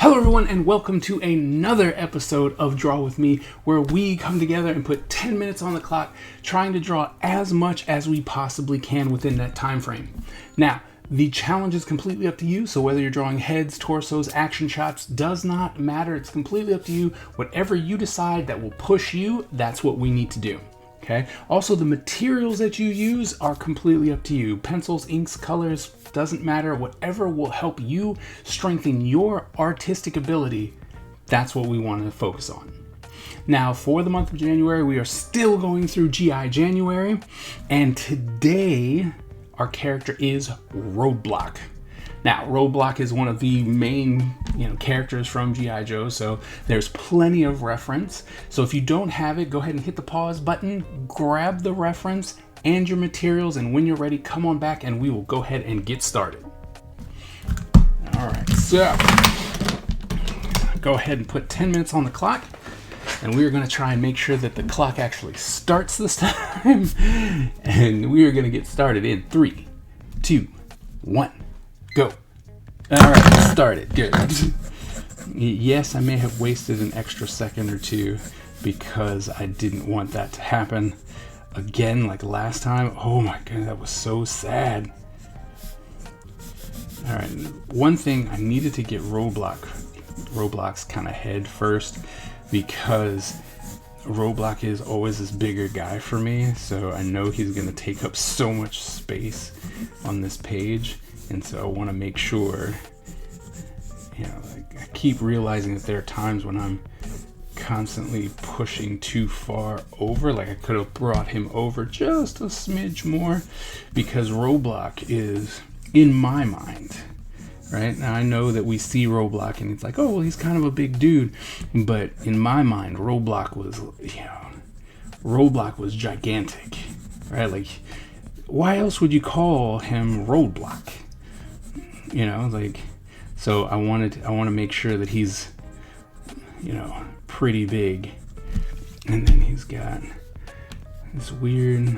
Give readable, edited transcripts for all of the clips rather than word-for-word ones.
Hello everyone and welcome to another episode of Draw With Me, where we come together and put 10 minutes on the clock trying to draw as much as we possibly can within that time frame. Now, the challenge is completely up to you, so whether you're drawing heads, torsos, action shots, does not matter. It's completely up to you. Whatever you decide that will push you, that's what we need to do. Okay. Also, the materials that you use are completely up to you. Pencils, inks, colors, doesn't matter. Whatever will help you strengthen your artistic ability, that's what we want to focus on. Now, for the month of January, we are still going through GI January, and today our character is Roadblock. Now, Roadblock is one of the main, characters from G.I. Joe, so there's plenty of reference. So if you don't have it, go ahead and hit the pause button, grab the reference and your materials, and when you're ready, come on back and we will go ahead and get started. All right, so go ahead and put 10 minutes on the clock, and we are going to try and make sure that the clock actually starts this time, and we are going to get started in 3, 2, 1. Go. All right, started. Good. Yes, I may have wasted an extra second or two because I didn't want that to happen again like last time. Oh my goodness, that was so sad. All right, one thing, I needed to get Roblox's kind of head first, because Roblox is always this bigger guy for me, so I know he's going to take up so much space on this page. And so I want to make sure, I keep realizing that there are times when I'm constantly pushing too far over. Like I could have brought him over just a smidge more, because Roblox is, in my mind, right? Now I know that we see Roblox and it's like, oh, well, he's kind of a big dude. But in my mind, Roblox was gigantic, right? Like, why else would you call him Roadblock? So I want to make sure that he's, pretty big. And then he's got this weird,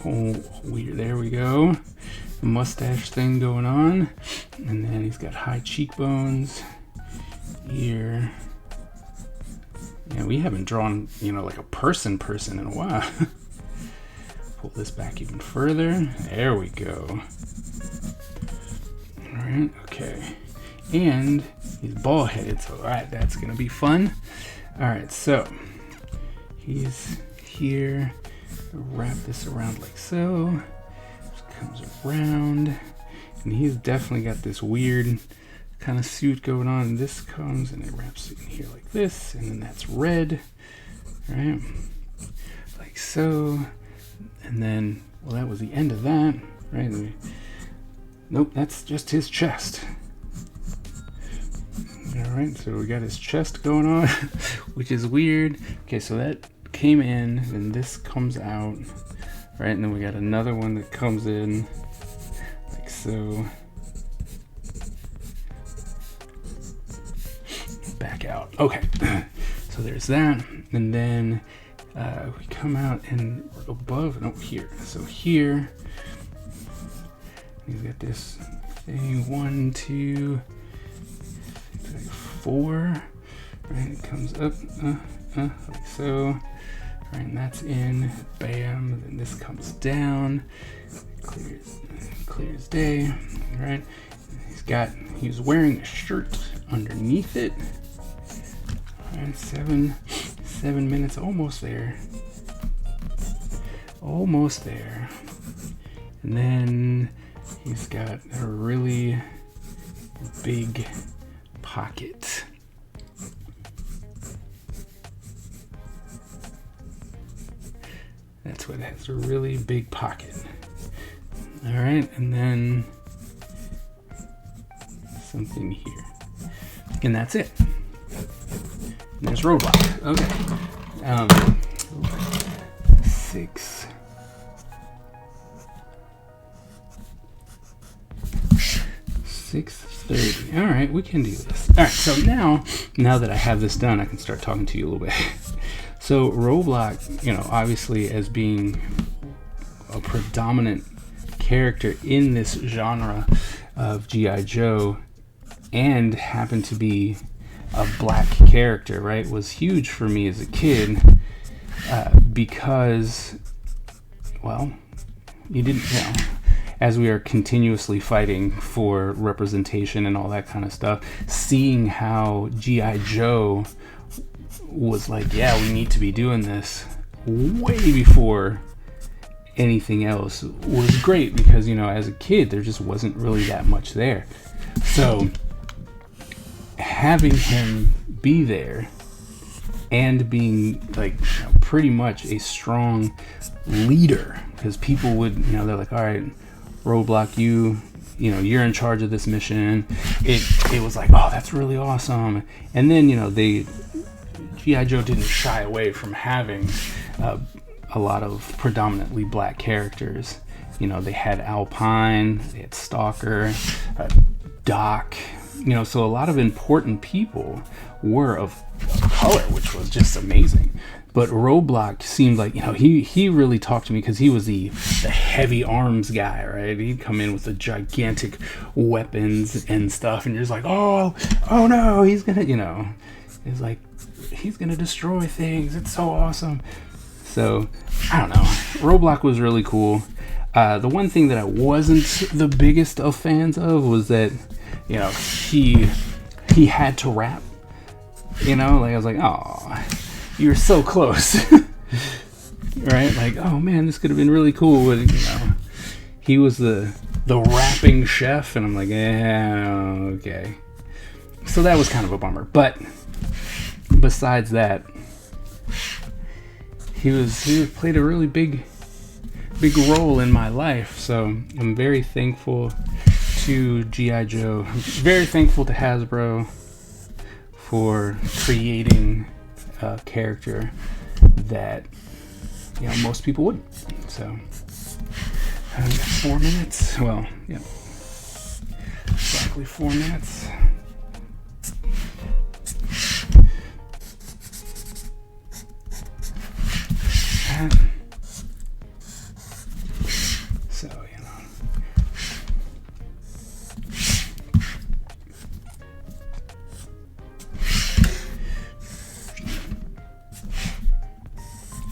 there we go, mustache thing going on. And then he's got high cheekbones, ear. Yeah, we haven't drawn, like a person in a while. Pull this back even further. There we go. All right, okay. And he's bald-headed, so all right, that's gonna be fun. All right, so he's here. Wrap this around like so. Just comes around, and he's definitely got this weird kind of suit going on. And this comes and it wraps it in here like this, and then that's red, right? Like so. And then, well, that was the end of that, right? Nope, that's just his chest. All right, so we got his chest going on, which is weird. Okay, so that came in, and this comes out, right? And then we got another one that comes in, like so. Back out. Okay, so there's that, and then we come out and above, no, here. So here, he's got this thing, 1, 2, 3, 4, right? It comes up, like so, right? And that's in, bam. Then this comes down, clear as day, right? He's wearing a shirt underneath it. All right, 7 minutes, almost there. Almost there. And then he's got a really big pocket. That's what it has, a really big pocket. All right, and then something here. And that's it. There's Roadblock. Okay. 6. 6:30. All right, we can do this. All right, so now that I have this done, I can start talking to you a little bit. So Roblox, obviously as being a predominant character in this genre of G.I. Joe, and happened to be a black character, right, was huge for me as a kid, because, well, you didn't, as we are continuously fighting for representation and all that kind of stuff, seeing how G.I. Joe was like, yeah, we need to be doing this way before anything else was great, because, as a kid, there just wasn't really that much there. So having him be there and being like pretty much a strong leader, because people would, they're like, all right, Roadblock, you're in charge of this mission. It was like, oh, that's really awesome. And then G.I. Joe didn't shy away from having a lot of predominantly black characters. They had Alpine, they had Stalker, Doc, so a lot of important people were of color, which was just amazing. But Roadblock seemed like, he really talked to me, because he was the heavy arms guy, right? He'd come in with the gigantic weapons and stuff, and you're just like, oh no, he's gonna, it's like, he's gonna destroy things. It's so awesome. So, I don't know. Roadblock was really cool. The one thing that I wasn't the biggest of fans of was that, he had to rap. Like, I was like, oh, you're so close. Right? Like, oh man, this could have been really cool. But, he was the rapping chef, and I'm like, okay. So that was kind of a bummer. But besides that, he played a really big role in my life. So I'm very thankful to G.I. Joe. I'm very thankful to Hasbro for creating a character that most people wouldn't. So I've got 4 minutes. Well, yeah, exactly 4 minutes. So,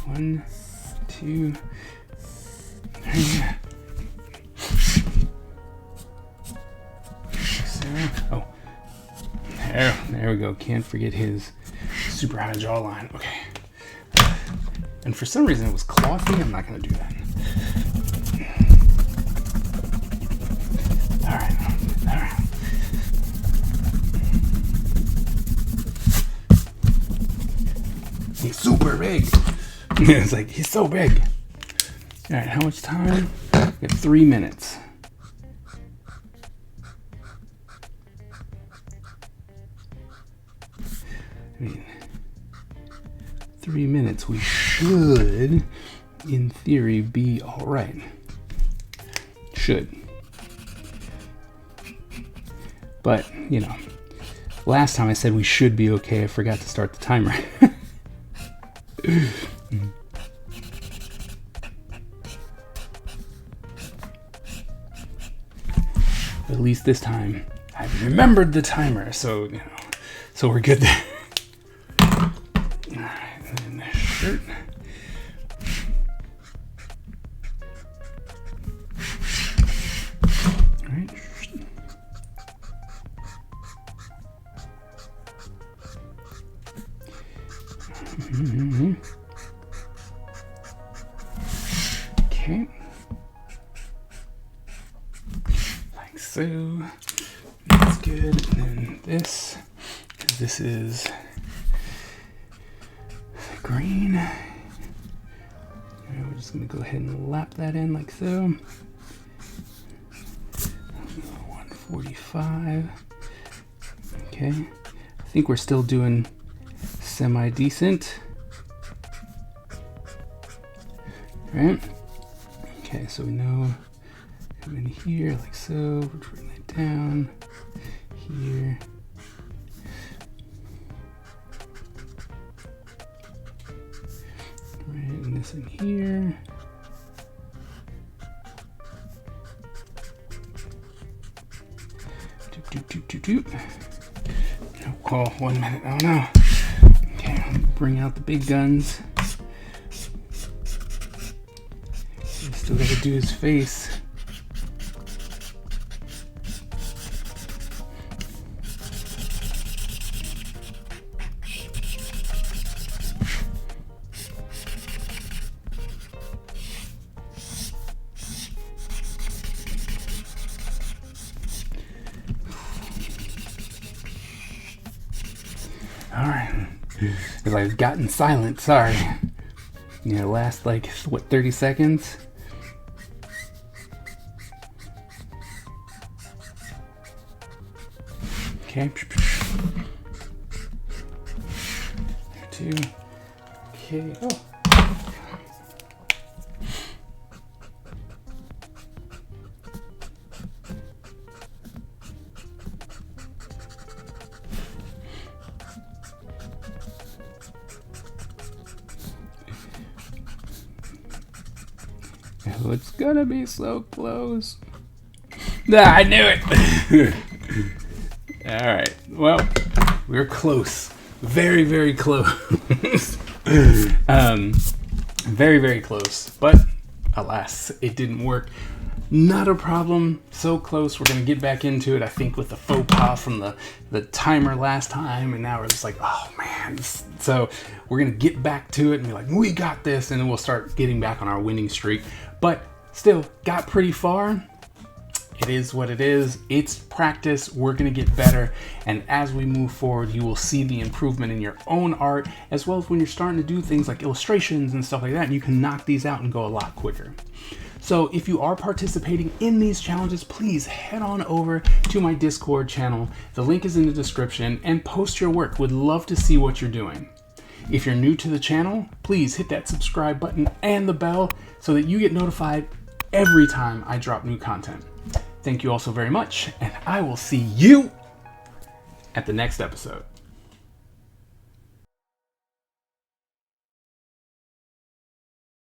one, two, three. Oh, there we go. Can't forget his super high jawline. Okay. And for some reason it was clothy. I'm not going to do that. All right. He's super big. It's like, he's so big. All right, how much time? We got 3 minutes. I mean, 3 minutes, we should, in theory, be all right. Should. But, last time I said we should be okay, I forgot to start the timer. At least this time, I've remembered the timer, so, so we're good there. Alright, and then the shirt. Alright. Okay. Like so. That's good. And then this, because this is green. We're just going to go ahead and lap that in like so. 145. Okay. I think we're still doing semi-decent. Right? Okay, so we know come in here like so. We'll bring that down here. Right, and this in here. Oh, 1 minute. Oh no. Okay, bring out the big guns. Still gotta do his face. Alright. If I've gotten silent, sorry. Yeah, last like, what, 30 seconds? Okay. Two. Okay. Oh. Oh, it's gonna be so close. Ah, I knew it. All right. Well, we're close. Very, very close. Very, very close. But alas, it didn't work. Not a problem. So close. We're gonna get back into it. I think with the faux pas from the timer last time, and now we're just like, oh man. So we're gonna get back to it and be like, we got this, and then we'll start getting back on our winning streak. But still, got pretty far. It is what it is. It's practice. We're going to get better. And as we move forward, you will see the improvement in your own art, as well as when you're starting to do things like illustrations and stuff like that. And you can knock these out and go a lot quicker. So if you are participating in these challenges, please head on over to my Discord channel. The link is in the description, and post your work. Would love to see what you're doing. If you're new to the channel, please hit that subscribe button and the bell so that you get notified every time I drop new content. Thank you all so very much, and I will see you at the next episode.